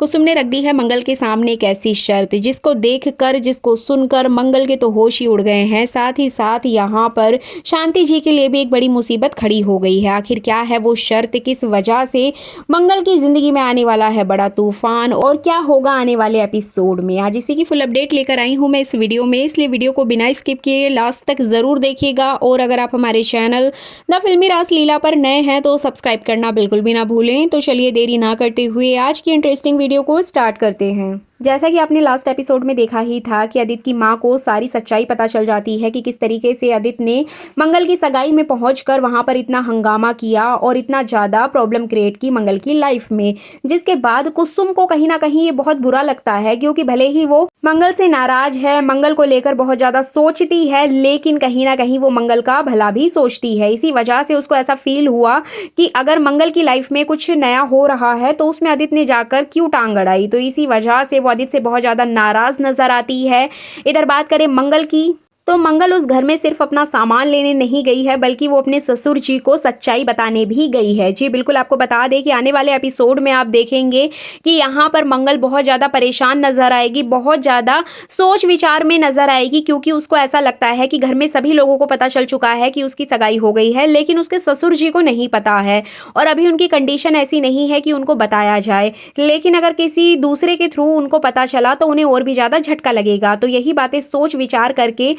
कुसुम ने रख दी है मंगल के सामने एक ऐसी शर्त जिसको देखकर, जिसको सुनकर मंगल के तो होश ही उड़ गए हैं। साथ ही साथ यहाँ पर शांति जी के लिए भी एक बड़ी मुसीबत खड़ी हो गई है। आखिर क्या है वो शर्त, किस वजह से मंगल की जिंदगी में आने वाला है बड़ा तूफान और क्या होगा आने वाले एपिसोड में। आज इसी की फुल अपडेट लेकर आई हूँ मैं इस वीडियो में, इसलिए वीडियो को बिना स्किप किए लास्ट तक जरूर देखिएगा। और अगर आप हमारे चैनल द फिल्मी रास लीला पर नए हैं तो सब्सक्राइब करना बिल्कुल भी ना भूलें। तो चलिए देरी ना करते हुए आज की इंटरेस्टिंग वीडियो को स्टार्ट करते हैं। जैसा कि आपने लास्ट एपिसोड में देखा ही था कि आदित्य की माँ को सारी सच्चाई पता चल जाती है कि किस तरीके से आदित्य ने मंगल की सगाई में पहुंचकर वहां पर इतना हंगामा किया और इतना ज़्यादा प्रॉब्लम क्रिएट की मंगल की लाइफ में। जिसके बाद कुसुम को कहीं ना कहीं ये बहुत बुरा लगता है, क्योंकि भले ही वो मंगल से नाराज है, मंगल को लेकर बहुत ज़्यादा सोचती है, लेकिन कहीं ना कहीं वो मंगल का भला भी सोचती है। इसी वजह से उसको ऐसा फील हुआ कि अगर मंगल की लाइफ में कुछ नया हो रहा है तो उसमें आदित्य ने जाकर क्यों टांग अड़ाई। तो इसी वजह से आदित्य से बहुत ज्यादा नाराज नजर आती है। इधर बात करें मंगल की, तो मंगल उस घर में सिर्फ अपना सामान लेने नहीं गई है, बल्कि वो अपने ससुर जी को सच्चाई बताने भी गई है। जी बिल्कुल, आपको बता दें कि आने वाले एपिसोड में आप देखेंगे कि यहाँ पर मंगल बहुत ज़्यादा परेशान नजर आएगी, बहुत ज़्यादा सोच विचार में नजर आएगी, क्योंकि उसको ऐसा लगता है कि घर में सभी लोगों को पता चल चुका है कि उसकी सगाई हो गई है, लेकिन उसके ससुर जी को नहीं पता है। और अभी उनकी कंडीशन ऐसी नहीं है कि उनको बताया जाए, लेकिन अगर किसी दूसरे के थ्रू उनको पता चला तो उन्हें और भी ज़्यादा झटका लगेगा। तो यही बातें सोच विचार करके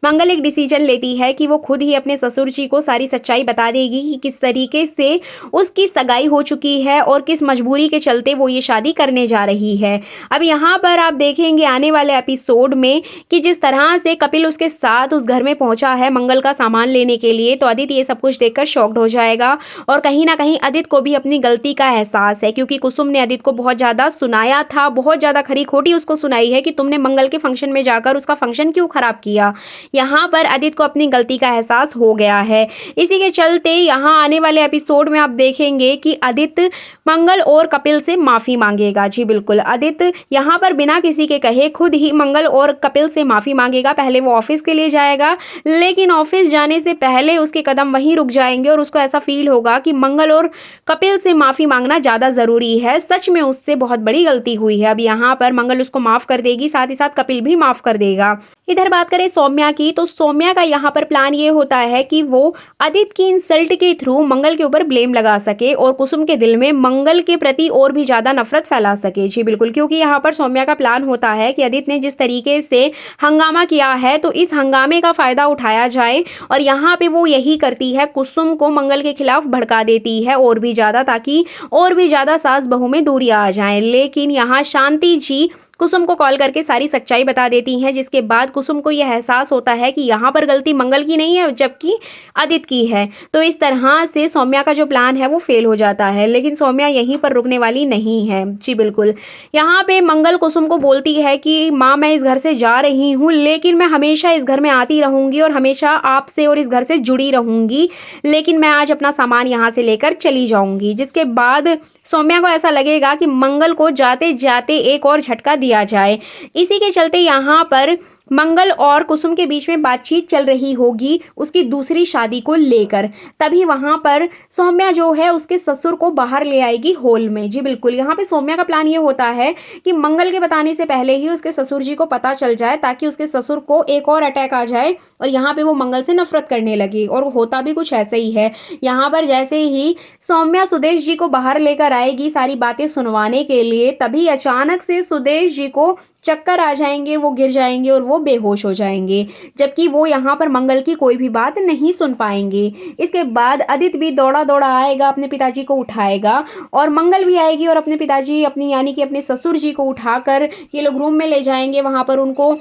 मंगल एक डिसीजन लेती है कि वो खुद ही अपने ससुर जी को सारी सच्चाई बता देगी कि किस तरीके से उसकी सगाई हो चुकी है और किस मजबूरी के चलते वो ये शादी करने जा रही है। अब यहाँ पर आप देखेंगे आने वाले एपिसोड में कि जिस तरह से कपिल उसके साथ उस घर में पहुंचा है मंगल का सामान लेने के लिए, तो आदित्य ये सब कुछ देखकर शॉक्ड हो जाएगा। और कहीं ना कहीं आदित्य को भी अपनी गलती का एहसास है, क्योंकि कुसुम ने आदित्य को बहुत ज़्यादा सुनाया था, बहुत ज़्यादा खरी खोटी उसको सुनाई है कि तुमने मंगल के फंक्शन में जाकर उसका फंक्शन क्यों खराब किया। यहाँ पर आदित्य को अपनी गलती का एहसास हो गया है। इसी के चलते यहाँ आने वाले एपिसोड में आप देखेंगे कि आदित्य मंगल और कपिल से माफी मांगेगा। जी बिल्कुल, आदित्य यहाँ पर बिना किसी के कहे खुद ही मंगल और कपिल से माफी मांगेगा। पहले वो ऑफिस के लिए जाएगा, लेकिन ऑफिस जाने से पहले उसके कदम वहीं रुक जाएंगे और उसको ऐसा फील होगा कि मंगल और कपिल से माफी मांगना ज्यादा जरूरी है। सच में उससे बहुत बड़ी गलती हुई है। अब यहाँ पर मंगल उसको माफ कर देगी, साथ ही साथ कपिल भी माफ कर देगा। इधर बात करें सौम्या की, तो सौम्या का यहाँ पर प्लान ये होता है कि वो आदित्य की इंसल्ट के थ्रू मंगल के ऊपर ब्लेम लगा सके और कुसुम के दिल में मंगल के प्रति और भी ज्यादा नफरत फैला सके। जी बिल्कुल, क्योंकि यहाँ पर सौम्या का प्लान होता है कि आदित्य ने जिस तरीके से हंगामा किया है तो इस हंगामे का फायदा उठाया जाए, और यहाँ पे वो यही करती है, कुसुम को मंगल के खिलाफ भड़का देती है और भी ज्यादा, ताकि और भी ज्यादा सास बहू में दूरी आ जाए। लेकिन यहाँ शांति जी कुसुम को कॉल करके सारी सच्चाई बता देती हैं, जिसके बाद कुसुम को यह एहसास होता है कि यहाँ पर गलती मंगल की नहीं है जबकि आदित्य की है। तो इस तरह से सौम्या का जो प्लान है वो फेल हो जाता है, लेकिन सौम्या यहीं पर रुकने वाली नहीं है। जी बिल्कुल, यहाँ पे मंगल कुसुम को बोलती है कि माँ मैं इस घर से जा रही हूँ, लेकिन मैं हमेशा इस घर में आती रहूंगी और हमेशा आपसे और इस घर से जुड़ी रहूंगी, लेकिन मैं आज अपना सामान यहाँ से लेकर चली जाऊंगी। जिसके बाद सौम्या को ऐसा लगेगा कि मंगल को जाते जाते एक और झटका दिया जाए। इसी के चलते यहाँ पर मंगल और कुसुम के बीच में बातचीत चल रही होगी उसकी दूसरी शादी को लेकर। तभी वहां पर सौम्या जो है उसके ससुर को बाहर ले आएगी हॉल में। जी बिल्कुल, यहाँ पे सौम्या का प्लान ये होता है कि मंगल के बताने से पहले ही उसके ससुर जी को पता चल जाए, ताकि उसके ससुर को एक और अटैक आ जाए और यहाँ पे वो मंगल से नफरत करने लगे। और होता भी कुछ ऐसे ही है। यहाँ पर जैसे ही सौम्या सुदेश जी को बाहर लेकर आएगी सारी बातें सुनवाने के लिए, तभी अचानक से सुदेश जी को चक्कर आ जाएंगे, वो गिर जाएंगे और वो बेहोश हो जाएंगे, जबकि वो यहाँ पर मंगल की कोई भी बात नहीं सुन पाएंगे। इसके बाद आदित्य भी दौड़ा दौड़ा आएगा, अपने पिताजी को उठाएगा, और मंगल भी आएगी और अपने पिताजी अपनी यानी कि अपने ससुर जी को उठाकर ये लोग रूम में ले जाएंगे। वहाँ पर उनको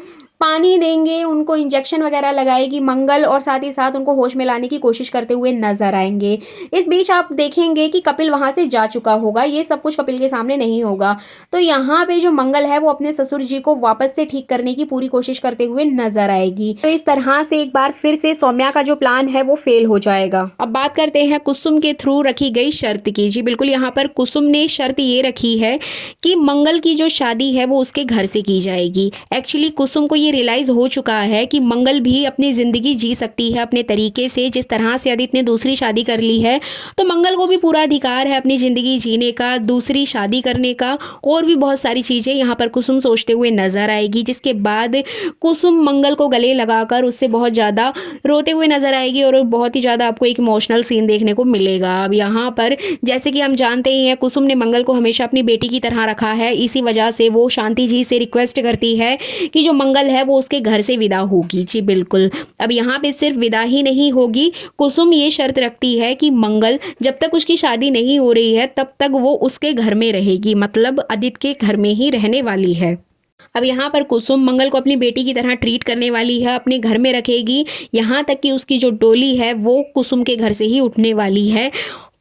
पानी देंगे, उनको इंजेक्शन वगैरह लगाएगी मंगल, और साथ ही साथ उनको होश में लाने की कोशिश करते हुए नजर आएंगे। इस बीच आप देखेंगे कि कपिल वहां से जा चुका होगा, ये सब कुछ कपिल के सामने नहीं होगा। तो यहाँ पे जो मंगल है वो अपने ससुर जी को वापस से ठीक करने की पूरी कोशिश करते हुए नजर आएगी। तो इस तरह से एक बार फिर से सौम्या का जो प्लान है वो फेल हो जाएगा। अब बात करते हैं कुसुम के थ्रू रखी गई शर्त की। जी बिल्कुल, यहाँ पर कुसुम ने शर्त ये रखी है कि मंगल की जो शादी है वो उसके घर से की जाएगी। एक्चुअली कुसुम को ये रियलाइज़ हो चुका है कि मंगल भी अपनी ज़िंदगी जी सकती है अपने तरीके से। जिस तरह से आदित्य ने दूसरी शादी कर ली है, तो मंगल को भी पूरा अधिकार है अपनी ज़िंदगी जीने का, दूसरी शादी करने का, और भी बहुत सारी चीज़ें यहाँ पर कुसुम सोचते हुए नज़र आएगी। जिसके बाद कुसुम मंगल को गले लगाकर उससे बहुत ज़्यादा रोते हुए नज़र आएगी और बहुत ही ज़्यादा आपको एक इमोशनल सीन देखने को मिलेगा। अब यहाँ पर जैसे कि हम जानते ही हैं, कुसुम ने मंगल को हमेशा अपनी बेटी की तरह रखा है। इसी वजह से वो शांति जी से रिक्वेस्ट करती है कि जो मंगल है वो उसके घर से विदा होगी। जी बिल्कुल। अब यहाँ पे सिर्फ विदा ही नहीं होगी, कुसुम ये शर्त रखती है कि मंगल जब तक उसकी शादी नहीं हो रही है तब तक वो उसके घर में रहेगी, मतलब आदित्य के घर में ही रहने वाली है। अब यहाँ पर कुसुम मंगल को अपनी बेटी की तरह ट्रीट करने वाली है, अपने घर में रखेगी, यहाँ तक कि उसकी जो डोली है वो कुसुम के घर से ही उठने वाली है।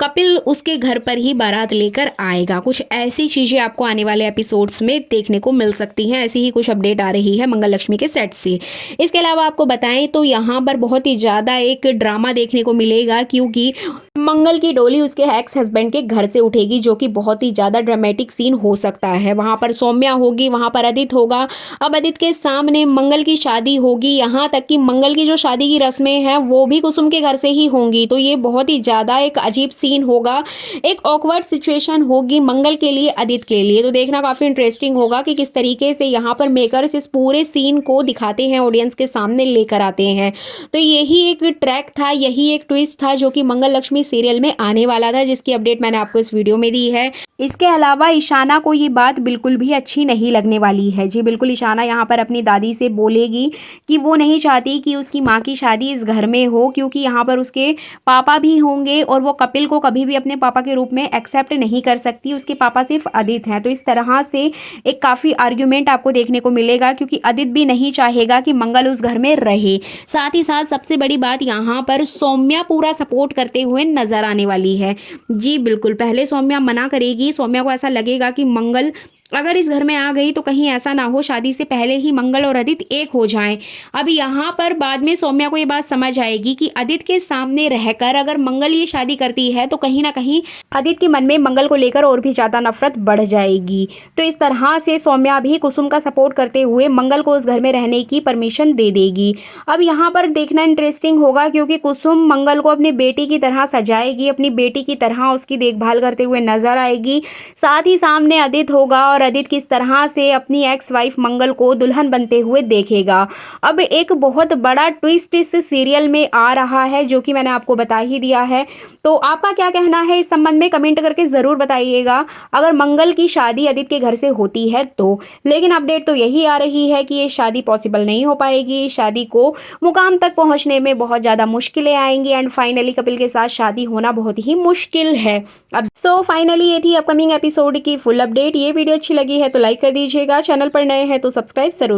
कपिल उसके घर पर ही बारात लेकर आएगा। कुछ ऐसी चीज़ें आपको आने वाले एपिसोड्स में देखने को मिल सकती हैं। ऐसी ही कुछ अपडेट आ रही है मंगल लक्ष्मी के सेट से। इसके अलावा आपको बताएं तो यहाँ पर बहुत ही ज़्यादा एक ड्रामा देखने को मिलेगा, क्योंकि मंगल की डोली उसके एक्स हस्बैंड के घर से उठेगी, जो कि बहुत ही ज़्यादा ड्रामेटिक सीन हो सकता है। वहाँ पर सौम्या होगी, वहाँ पर आदित्य होगा। अब आदित्य के सामने मंगल की शादी होगी, यहाँ तक कि मंगल की जो शादी की रस्में हैं वो भी कुसुम के घर से ही होंगी। तो ये बहुत ही ज़्यादा एक अजीब सीन होगा, एक ऑकवर्ड सिचुएशन होगी मंगल के लिए, आदित्य के लिए। तो देखना काफ़ी इंटरेस्टिंग होगा कि किस तरीके से यहाँ पर मेकर्स इस पूरे सीन को दिखाते हैं, ऑडियंस के सामने लेकर आते हैं। तो यही एक ट्रैक था, यही एक ट्विस्ट था जो कि मंगल लक्ष्मी सीरियल में आने वाला था, जिसकी अपडेट मैंने आपको इस वीडियो में दी है। इसके अलावा ईशाना को ये बात बिल्कुल भी अच्छी नहीं लगने वाली है। जी बिल्कुल, ईशाना यहाँ पर अपनी दादी से बोलेगी कि वो नहीं चाहती कि उसकी माँ की शादी इस घर में हो, क्योंकि यहाँ पर उसके पापा भी होंगे और वो कपिल को कभी भी अपने पापा के रूप में एक्सेप्ट नहीं कर सकती। उसके पापा सिर्फ आदित्य हैं। तो इस तरह से एक काफ़ी आर्ग्यूमेंट आपको देखने को मिलेगा, क्योंकि आदित्य भी नहीं चाहेगा कि मंगल उस घर में रहे। साथ ही साथ सबसे बड़ी बात, यहाँ पर सौम्या पूरा सपोर्ट करते हुए नजर आने वाली है। जी बिल्कुल, पहले सौम्या मना करेगी। सौम्या को ऐसा लगेगा कि मंगल अगर इस घर में आ गई तो कहीं ऐसा ना हो शादी से पहले ही मंगल और आदित्य एक हो जाएं। अब यहाँ पर बाद में सौम्या को ये बात समझ आएगी कि आदित्य के सामने रहकर अगर मंगल ये शादी करती है तो कहीं ना कहीं आदित्य के मन में मंगल को लेकर और भी ज़्यादा नफरत बढ़ जाएगी। तो इस तरह से सौम्या भी कुसुम का सपोर्ट करते हुए मंगल को उस घर में रहने की परमिशन दे देगी। अब यहाँ पर देखना इंटरेस्टिंग होगा, क्योंकि कुसुम मंगल को अपनी बेटी की तरह सजाएगी, अपनी बेटी की तरह उसकी देखभाल करते हुए नजर आएगी। साथ ही सामने आदित्य होगा और आदित्य किस तरह से अपनी एक्स वाइफ मंगल को दुल्हन बनते हुए देखेगा। अब एक बहुत बड़ा ट्विस्ट इस सीरियल में आ रहा है, जो कि मैंने आपको बता ही दिया है। तो आपका क्या कहना है इस संबंध में कमेंट करके ज़रूर बताइएगा, अगर मंगल की शादी आदित्य के घर से होती है तो। लेकिन अपडेट तो यही आ रही है कि ये शादी पॉसिबल नहीं हो पाएगी। शादी को मुकाम तक पहुंचने में बहुत ज़्यादा मुश्किलें आएंगी एंड फाइनली कपिल के साथ शादी होना बहुत ही मुश्किल है। अब फाइनली ये थी अपकमिंग एपिसोड की फुल अपडेट। ये वीडियो अच्छी लगी है तो लाइक कर दीजिएगा, चैनल पर नए हैं तो सब्सक्राइब जरूर।